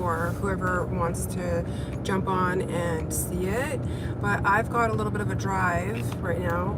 for whoever wants to jump on and see it. But I've got a little bit of a drive right now,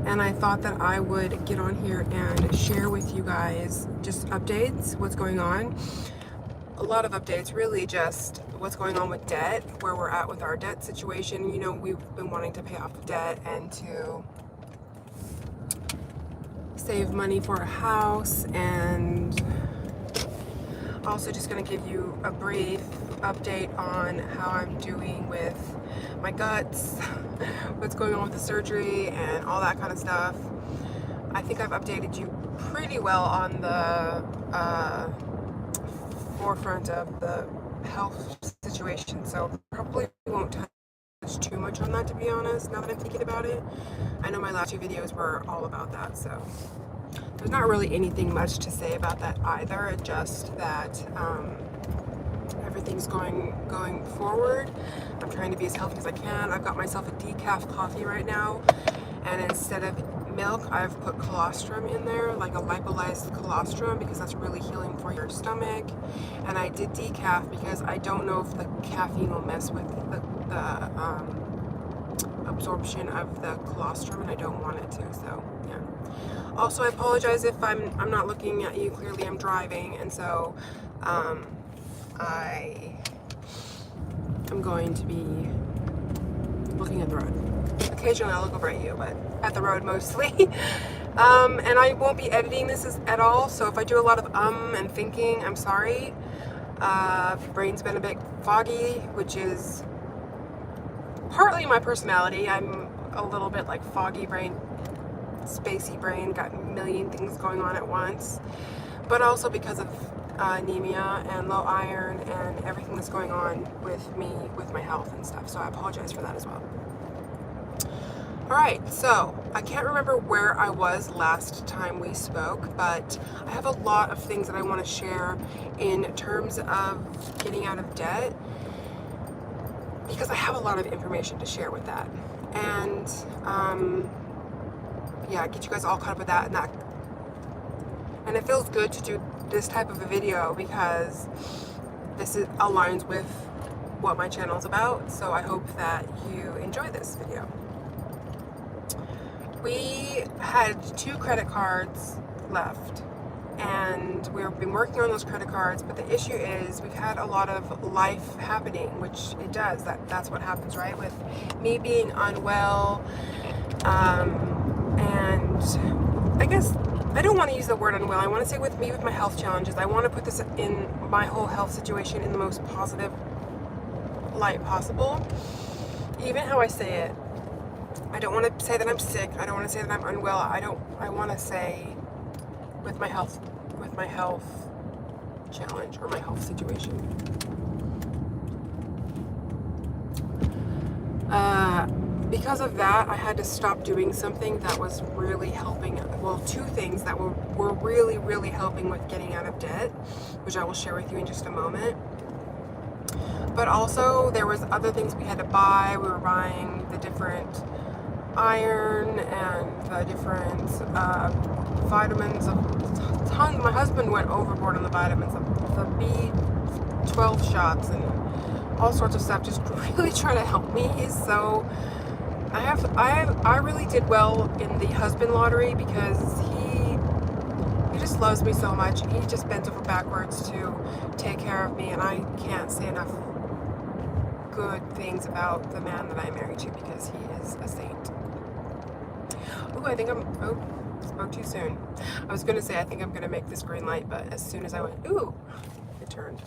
and I thought that I would get on here and share with you guys just updates, what's going on. A lot of updates, really just what's going on with debt, where we're at with our debt situation. You know, we've been wanting to pay off debt and to save money for a house, and also just going to give you a brief update on how I'm doing with my guts, what's going on with the surgery and all that kind of stuff. I think I've updated you pretty well on the forefront of the health situation, so probably won't touch too much on that, to be honest, now that I'm thinking about it. I know my last two videos were all about that, so there's not really anything much to say about that either. It's just that everything's going forward. I'm trying to be as healthy as I can. I've got myself a decaf coffee right now, and instead of milk, I've put colostrum in there, like a lipolyzed colostrum, because that's really healing for your stomach. And I did decaf because I don't know if the caffeine will mess with the absorption of the colostrum, and I don't want it to, so yeah. Also, I apologize if I'm not looking at you clearly. I'm driving, and so I am going to be looking at the road. Occasionally I'll look over at you, but at the road mostly. And I won't be editing this at all, so if I do a lot of and thinking, I'm sorry. Brain's been a bit foggy, which is partly my personality. I'm a little bit like foggy brain, spacey brain, got a million things going on at once, but also because of anemia and low iron and everything that's going on with me, with my health and stuff, so I apologize for that as well. Alright, so I can't remember where I was last time we spoke, but I have a lot of things that I want to share in terms of getting out of debt, because I have a lot of information to share with that, and yeah, get you guys all caught up with that, and it feels good to do this type of a video because this aligns with what my channel is about, so I hope that you enjoy this video. We had 2 credit cards left, and we've been working on those credit cards, but the issue is we've had a lot of life happening, which it does, that's what happens, right? With me being unwell, and I guess I don't want to use the word unwell. I want to say with me, with my health challenges, I want to put this in my whole health situation in the most positive light possible. Even how I say it, I don't want to say that I'm sick. I don't want to say that I'm unwell. I want to say with my health challenge or my health situation. Because of that, I had to stop doing something that was really helping, well, 2 things that were really, really helping with getting out of debt, which I will share with you in just a moment. But also, there was other things we had to buy. We were buying the different iron and the different vitamins, tons. My husband went overboard on the vitamins, the B12 shots and all sorts of stuff, just really trying to help me. So I really did well in the husband lottery, because he just loves me so much. He just bends over backwards to take care of me, and I can't say enough good things about the man that I'm married to, because he is a saint. Ooh, I think spoke too soon. I was going to say I think I'm going to make this green light, but as soon as I went, ooh, it turned.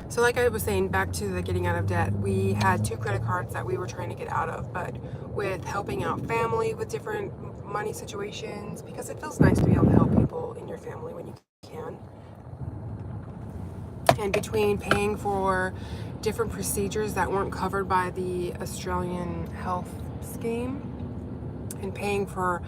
So like I was saying, back to the getting out of debt, we had 2 credit cards that we were trying to get out of, but with helping out family with different money situations, because it feels nice to be able to help people in your family when you can. And between paying for different procedures that weren't covered by the Australian health scheme, and paying for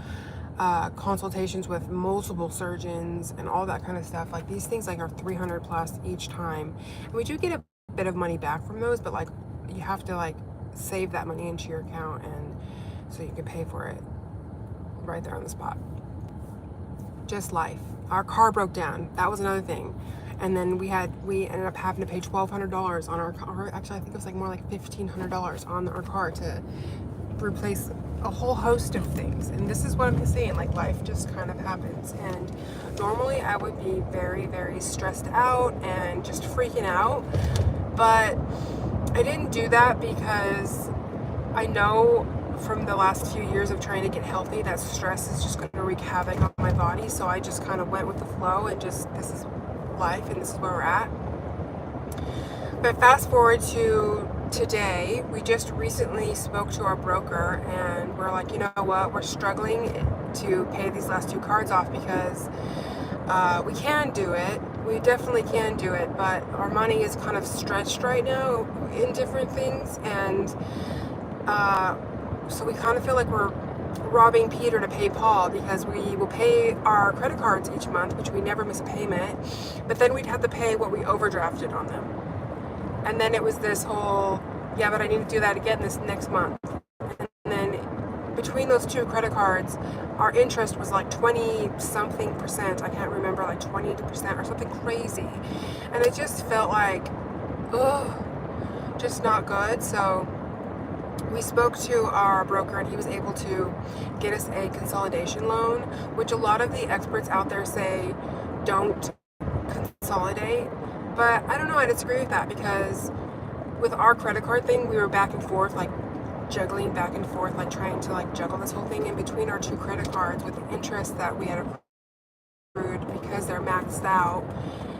consultations with multiple surgeons and all that kind of stuff, like these things like are $300 plus each time, and we do get a bit of money back from those, but like you have to like save that money into your account, and so you can pay for it right there on the spot. Just life. Our car broke down. That was another thing, And then we ended up having to pay $1,200 on our car. Actually, I think it was like more like $1,500 on our car to replace a whole host of things. And this is what I'm saying, like life just kind of happens. And normally I would be very, very stressed out and just freaking out, but I didn't do that because I know from the last few years of trying to get healthy that stress is just going to wreak havoc on my body. So I just kind of went with the flow and just, this is life and this is where we're at. But fast forward to today, we just recently spoke to our broker and we're like, you know what, we're struggling to pay these last 2 cards off because we can do it. We definitely can do it, but our money is kind of stretched right now in different things, and so we kind of feel like we're robbing Peter to pay Paul, because we will pay our credit cards each month, which we never miss a payment, but then we'd have to pay what we overdrafted on them. And then it was this whole, yeah, but I need to do that again this next month. And then between those 2 credit cards, our interest was like 20-something%. I can't remember, like 20% or something crazy. And it just felt like, ugh, just not good. So we spoke to our broker and he was able to get us a consolidation loan, which a lot of the experts out there say don't consolidate. But I don't know, I disagree with that, because with our credit card thing, we were back and forth, like juggling back and forth, like trying to like juggle this whole thing in between our 2 credit cards with the interest that we had accrued because they're maxed out,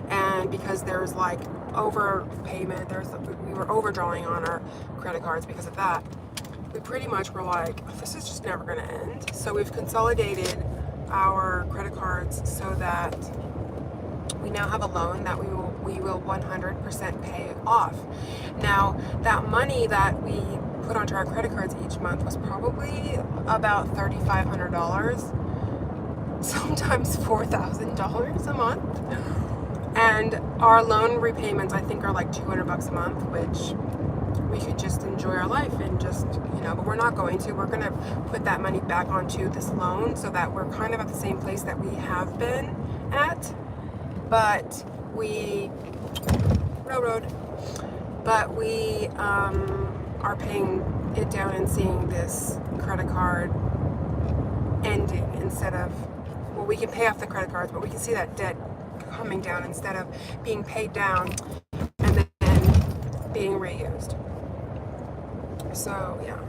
and because there's like overpayment, we were overdrawing on our credit cards because of that. We pretty much were like, this is just never going to end. So we've consolidated our credit cards so that we now have a loan that we will 100% pay off. Now, that money that we put onto our credit cards each month was probably about $3,500, sometimes $4,000 a month. And our loan repayments, I think, are like $200 a month, which we could just enjoy our life and just, but we're not going to. We're going to put that money back onto this loan so that we're kind of at the same place that we have been at. But we are paying it down and seeing this credit card ending instead of, well, we can pay off the credit cards, but we can see that debt coming down instead of being paid down and then being reused. So yeah.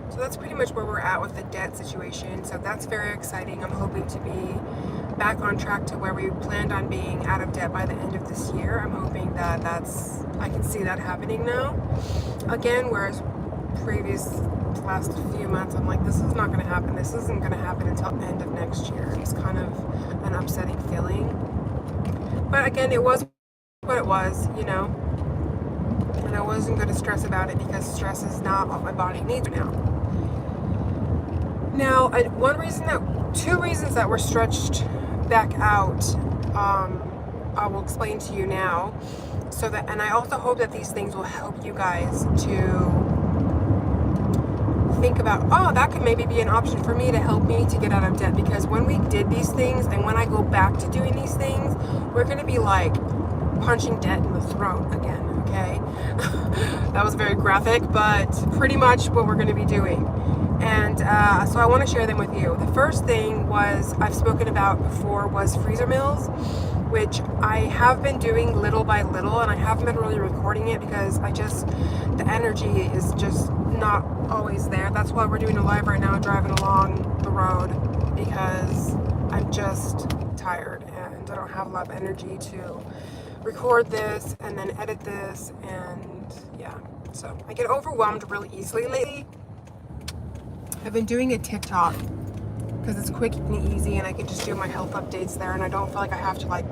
So that's pretty much where we're at with the debt situation. So that's very exciting. I'm hoping to be back on track to where we planned on being out of debt by the end of this year. I'm hoping that I can see that happening now. Again, whereas last few months, I'm like, this is not going to happen. This isn't going to happen until the end of next year. It's kind of an upsetting feeling. But again, it was what it was, and I wasn't going to stress about it because stress is not what my body needs now. Now, two reasons that we're stretched back out, I will explain to you now. And I also hope that these things will help you guys to think about, oh, that could maybe be an option for me to help me to get out of debt. Because when we did these things and when I go back to doing these things, we're going to be like punching debt in the throat again, okay? That was very graphic, but pretty much what we're going to be doing. And so I want to share them with you. The first thing I've spoken about before was freezer meals, which I have been doing little by little, and I haven't been really recording it because the energy is just not always there. That's why we're doing a live right now, driving along the road, because I'm just tired and I don't have a lot of energy to record this and then edit this, and yeah, so I get overwhelmed really easily lately. I've been doing a TikTok because it's quick and easy and I can just do my health updates there, and I don't feel like I have to like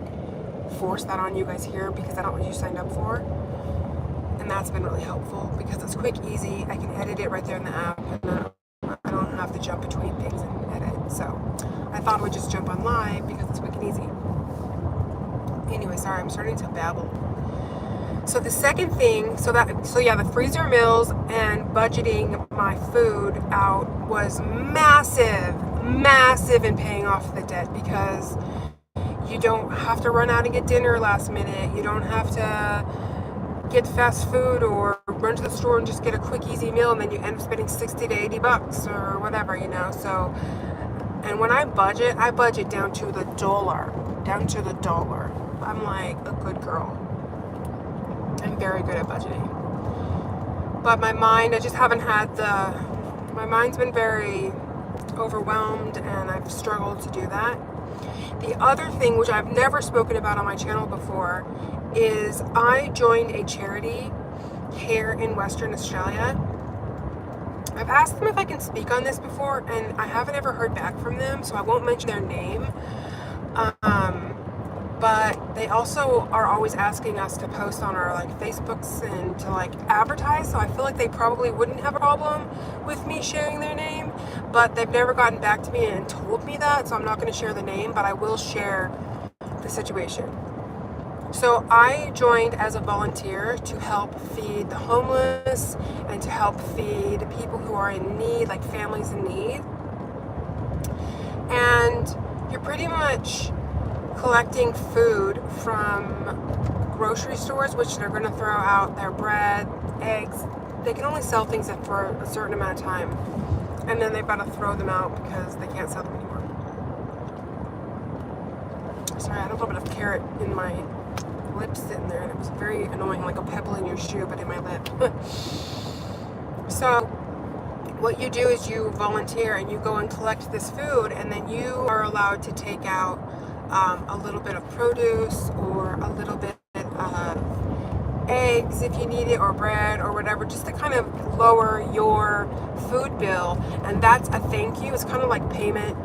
force that on you guys here because I don't know what you signed up for. And that's been really helpful because it's quick, easy. I can edit it right there in the app, and I don't have to jump between things and edit. So I thought I would just jump on live because it's quick and easy. Anyway, sorry, I'm starting to babble. So the second thing, the freezer meals and budgeting my food out was massive in paying off the debt, because You don't have to run out and get dinner last minute. You don't have to get fast food or run to the store and just get a quick easy meal, and then you end up spending 60 to 80 bucks or whatever, you know. So, and when I budget down to the dollar. I'm like a good girl. I'm very good at budgeting. But my mind, I just haven't had my mind's been very overwhelmed, and I've struggled to do that. The other thing, which I've never spoken about on my channel before, is I joined a charity here in Western Australia. I've asked them if I can speak on this before, and I haven't ever heard back from them, so I won't mention their name. But they also are always asking us to post on our like Facebooks and to like advertise, so I feel like they probably wouldn't have a problem with me sharing their name, but they've never gotten back to me and told me that, so I'm not going to share the name, but I will share the situation. So I joined as a volunteer to help feed the homeless and to help feed people who are in need, like families in need. And you're pretty much collecting food from grocery stores, which they're going to throw out their bread, eggs. They can only sell things for a certain amount of time, and then they've got to throw them out because they can't sell them anymore. Sorry, I had a little bit of carrot in my lip sitting there, and it was very annoying, like a pebble in your shoe, but in my lip. So what you do is you volunteer and you go and collect this food, and then you are allowed to take out a little bit of produce or a little bit of eggs if you need it, or bread or whatever, just to kind of lower your food bill. And that's a thank you. It's kind of like payment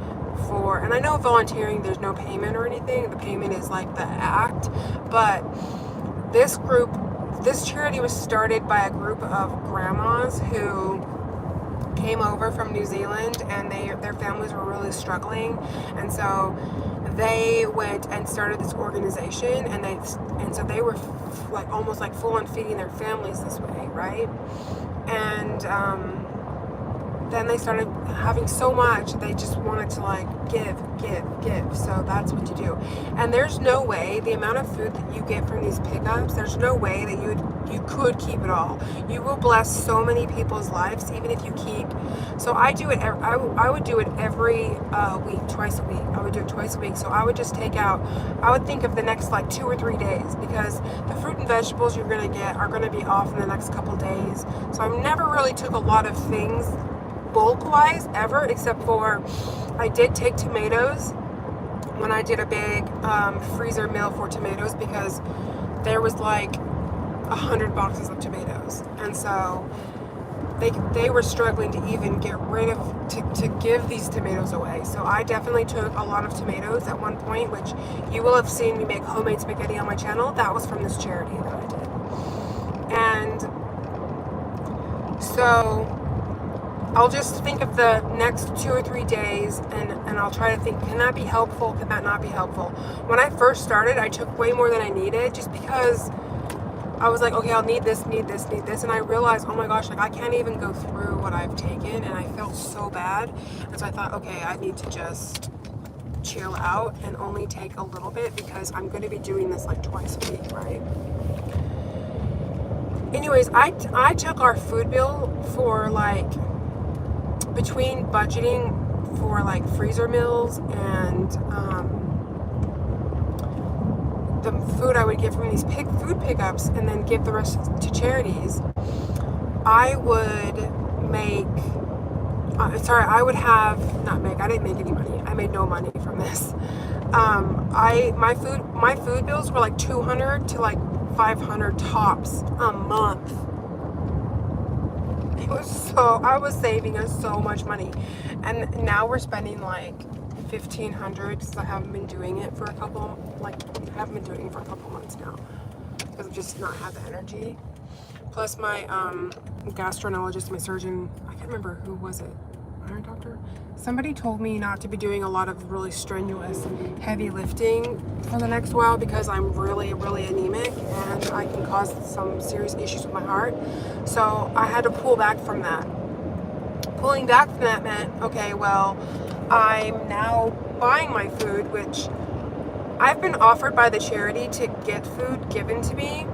for, and I know volunteering, there's no payment or anything. The payment is like the act. But this charity was started by a group of grandmas who came over from New Zealand, and their families were really struggling, and so they went and started this organization, and so they were like almost like full on feeding their families this way, right? And then they started having so much, they just wanted to like give. So that's what you do. And there's no way, the amount of food that you get from these pickups, there's no way that you could keep it all. You will bless so many people's lives, even if you keep. So I do it. I would do it every week, twice a week. I would do it twice a week. So I would just take out. I would think of the next like 2 or 3 days, because the fruit and vegetables you're gonna get are gonna be off in the next couple days. So I never really took a lot of things bulk wise ever, except for I did take tomatoes when I did a big freezer meal for tomatoes, because there was like 100 boxes of tomatoes, and so they were struggling to even get rid of to give these tomatoes away. So I definitely took a lot of tomatoes at one point, which you will have seen me make homemade spaghetti on my channel. That was from this charity that I did. And so I'll just think of the next 2 or 3 days, and I'll try to think, can that be helpful? Can that not be helpful? When I first started, I took way more than I needed, just because I was like, okay, I'll need this, and I realized, oh my gosh, like I can't even go through what I've taken, and I felt so bad. And so I thought, okay, I need to just chill out and only take a little bit, because I'm going to be doing this like twice a week, right? Anyways, I took our food bill for like, between budgeting for like freezer meals and the food I would get from these food pickups, and then give the rest to charities, I would make, I didn't make any money. I made no money from this. My food bills were like 200 to like 500 tops a month. I was saving us so much money, and now we're spending like $1,500, because I haven't been doing it for a couple months now, because I've just not had the energy. Plus my gastroenterologist, my surgeon, I can't remember who was it, my doctor, somebody told me not to be doing a lot of really strenuous heavy lifting for the next while, because I'm really anemic and I can cause some serious issues with my heart. So I had to pull back from that. Pulling back from that meant, okay, well, I'm now buying my food, which I've been offered by the charity to get food given to me,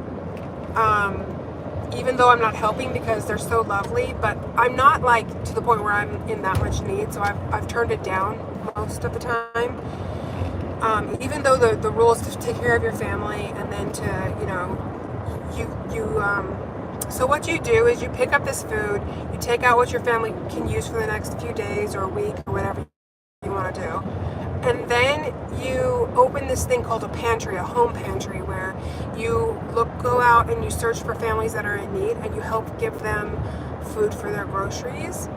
even though I'm not helping because they're so lovely, but I'm not like to the point where I'm in that much need, so I've turned it down most of the time. Even though the rule is to take care of your family and then to, you know, so what you do is you pick up this food, you take out what your family can use for the next few days or a week or whatever you want to do. And then you open this thing called a pantry, a home pantry, where you go out and you search for families that are in need and you help give them food for their groceries.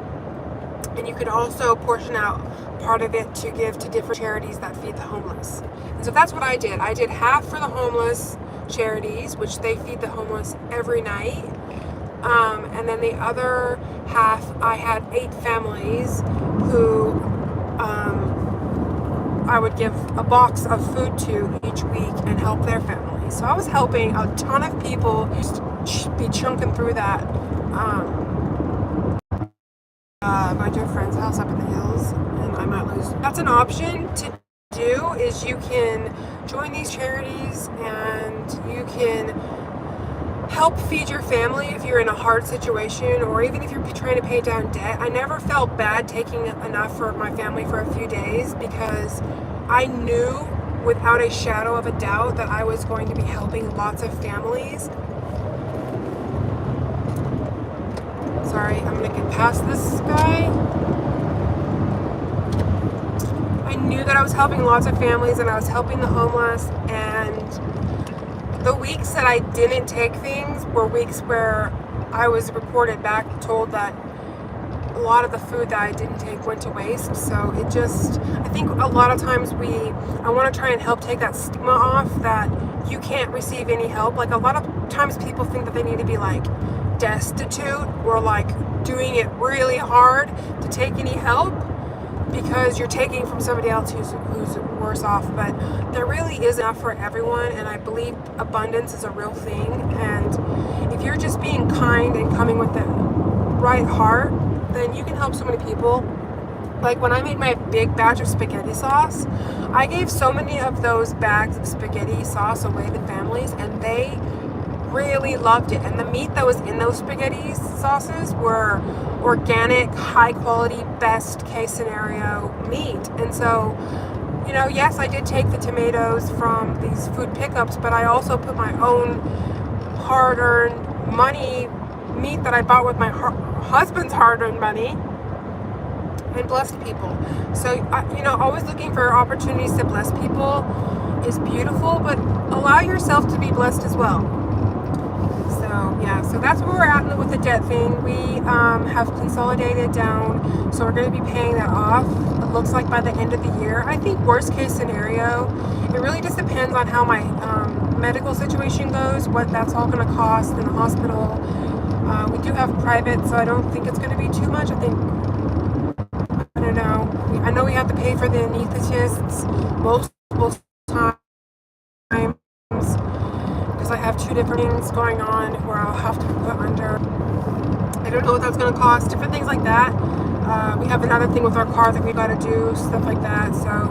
And you can also portion out part of it to give to different charities that feed the homeless. And so that's what I did. I did half for the homeless charities, which they feed the homeless every night. And then the other half, I had 8 families who I would give a box of food to each week and help their families. So I was helping a ton of people just be chunking through that. Going to a friend's house up in the hills, and I might lose. That's an option to do, is you can join these charities and you can help feed your family if you're in a hard situation, or even if you're trying to pay down debt. I never felt bad taking enough for my family for a few days because I knew without a shadow of a doubt that I was going to be helping lots of families. Sorry, I'm gonna get past this guy. I knew that I was helping lots of families and I was helping the homeless, and the weeks that I didn't take things were weeks where I was reported back, told that a lot of the food that I didn't take went to waste. So it just, I think a lot of times I want to try and help take that stigma off that you can't receive any help. Like a lot of times people think that they need to be like destitute or like doing it really hard to take any help because you're taking from somebody else who's worse off. But there really is enough for everyone, and I believe abundance is a real thing. And if you're just being kind and coming with the right heart, then you can help so many people. Like when I made my big batch of spaghetti sauce, I gave so many of those bags of spaghetti sauce away to families, and they really loved it. And the meat that was in those spaghetti sauces were organic, high quality, best case scenario meat. And so, you know, yes, I did take the tomatoes from these food pickups, but I also put my own hard-earned money, meat that I bought with my husband's hard-earned money, and blessed people. So, you know, always looking for opportunities to bless people is beautiful, but allow yourself to be blessed as well. So yeah, so that's where we're at with the debt thing. We have consolidated down, so we're going to be paying that off. It looks like by the end of the year. I think worst case scenario, it really just depends on how my medical situation goes, what that's all going to cost in the hospital. We do have private, so I don't think it's going to be too much. I don't know. I know we have to pay for the anesthetists multiple times. I have 2 different things going on where I'll have to put under. I don't know what that's going to cost, different things like that. We have another thing with our car that we got to do, stuff like that. So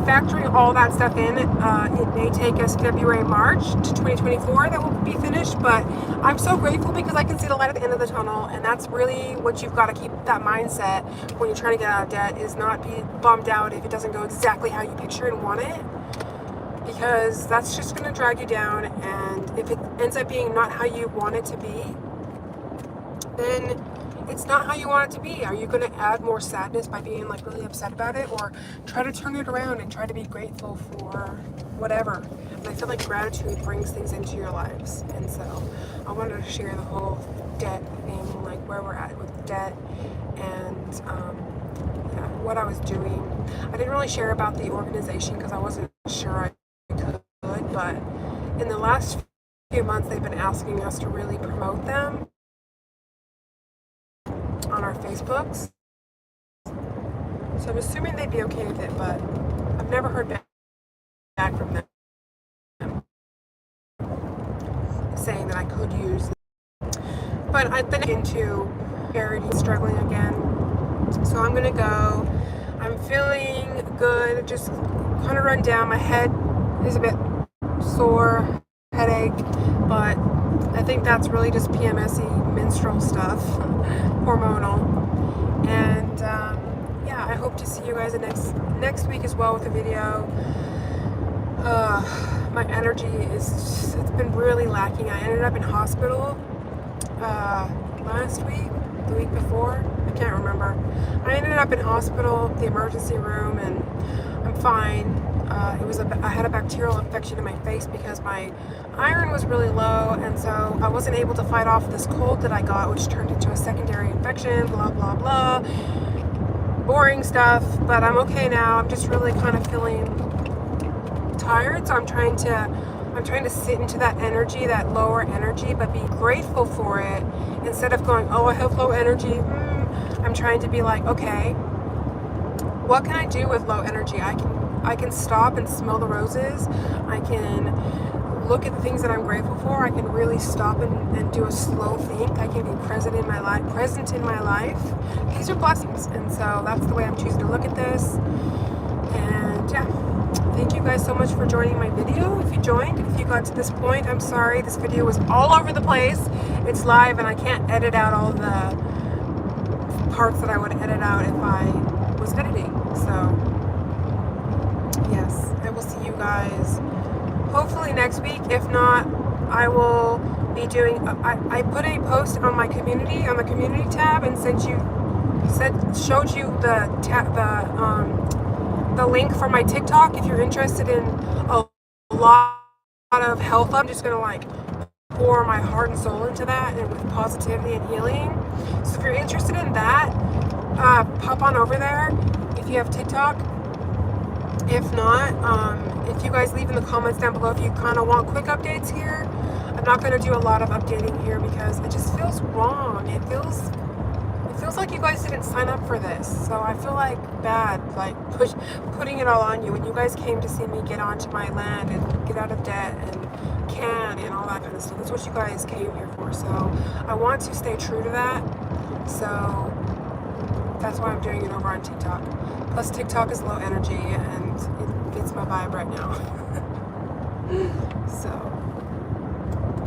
factoring all that stuff in, it may take us February, March to 2024 that will be finished, but I'm so grateful because I can see the light at the end of the tunnel, and that's really what you've got to keep that mindset when you're trying to get out of debt, is not be bummed out if it doesn't go exactly how you picture and want it. Because that's just going to drag you down, and if it ends up being not how you want it to be, then it's not how you want it to be. Are you going to add more sadness by being like really upset about it, or try to turn it around and try to be grateful for whatever? And I feel like gratitude brings things into your lives, and so I wanted to share the whole debt thing, like where we're at with debt, and yeah, what I was doing. I didn't really share about the organization because I wasn't sure I could, but in the last few months they've been asking us to really promote them on our Facebooks, so I'm assuming they'd be okay with it, but I've never heard back from them saying that I could use them. But I've been into charity, struggling again, so I'm gonna go. I'm feeling good, just kind of run down. My head is a bit sore, headache, but I think that's really just PMS-y menstrual stuff, hormonal. And yeah, I hope to see you guys next week as well with a video. My energy it's been really lacking. I ended up in hospital last week, the week before, I can't remember. I ended up in hospital, the emergency room, and I'm fine. I had a bacterial infection in my face because my iron was really low, and so I wasn't able to fight off this cold that I got, which turned into a secondary infection, blah, blah, blah. Boring stuff, but I'm okay now. I'm just really kind of feeling tired, so I'm trying to sit into that energy, that lower energy, but be grateful for it instead of going, oh, I have low energy. I'm trying to be like, okay, what can I do with low energy? I can stop and smell the roses. I can look at the things that I'm grateful for. I can really stop and do a slow think. I can be present in my life. These are blessings, and so that's the way I'm choosing to look at this. And yeah, thank you guys so much for joining my video. If you joined, if you got to this point, I'm sorry. This video was all over the place. It's live, and I can't edit out all the parts that I would edit out if I was editing. So yes, I will see you guys hopefully next week. If not, I will be doing, I put a post on my community, on the community tab, and showed you the link for my TikTok. If you're interested in a lot of health, I'm just gonna like pour my heart and soul into that, and with positivity and healing. So if you're interested in that, pop on over there if you have TikTok. If not, if you guys leave in the comments down below if you kind of want quick updates here. I'm not going to do a lot of updating here because it just feels wrong. It feels like you guys didn't sign up for this. So I feel like bad, like putting it all on you. When you guys came to see me get onto my land and get out of debt and can and all that kind of stuff. That's what you guys came here for. So I want to stay true to that. So that's why I'm doing it over on TikTok. Plus TikTok is low energy and it fits my vibe right now. So,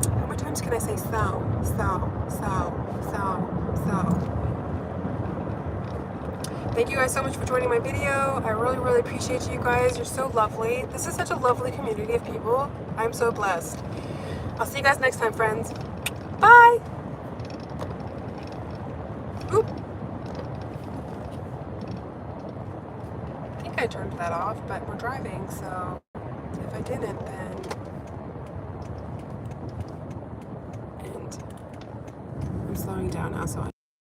how many times can I say so? Thank you guys so much for joining my video. I really, really appreciate you guys. You're so lovely. This is such a lovely community of people. I'm so blessed. I'll see you guys next time, friends. Bye! Oop. I turned that off, but we're driving, so if I didn't, then and I'm slowing down now, so